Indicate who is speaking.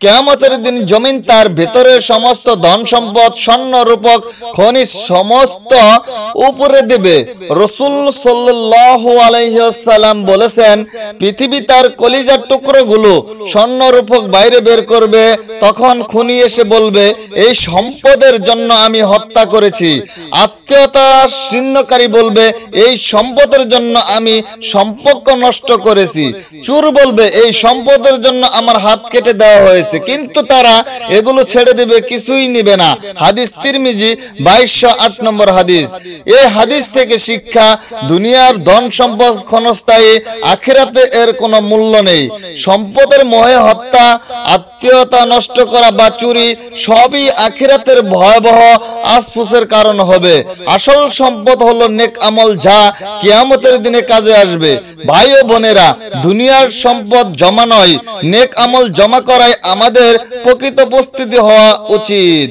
Speaker 1: কিয়ামতের দিন জমিন তার ভেতরের সমস্ত ধন সম্পদ স্বর্ণ রূপক খনিজ সমস্ত উপরে দেবে। রাসূল সাল্লাল্লাহু আলাইহি ওয়াসাল্লাম বলেছেন, পৃথিবী তার কলিজার টুকরোগুলো স্বর্ণ রূপক বাইরে বের করবে। তখন খুনি এসে বলবে, এই সম্পদের জন্য আমি হত্যা করেছি। আত্মীয়তা ছিন্নকারী বলবে, এই সম্পদের জন্য আমি সম্পর্ক নষ্ট করেছি। চোর বলবে, এই সম্পদের জন্য আমার হাত কেটে দেওয়া হয়েছে। কিন্তু তারা এগুলো ছেড়ে দিবে, কিছুই নিবে না। হাদিস তিরমিজি 2208 নম্বর হাদিস। এই হাদিস থেকে শিক্ষা, দুনিয়ার ধন সম্পদ ক্ষণস্থায়ী, আখিরাতে এর কোনো মূল্য নেই। সম্পদের মোহে হত্যা, আত্মীয়তা নষ্ট করা বা চুরি সবই আখিরাতের ভয়াবহ আফসোসের কারণ হবে। আসল সম্পদ হলো নেক আমল, যা কিয়ামতের দিনে কাজে আসবে। ভাই ও বোনেরা, দুনিয়ার সম্পদ জমা নয়, নেক আমল জমা করাই আমাদের প্রকৃত উপস্থিতি হওয়া উচিত।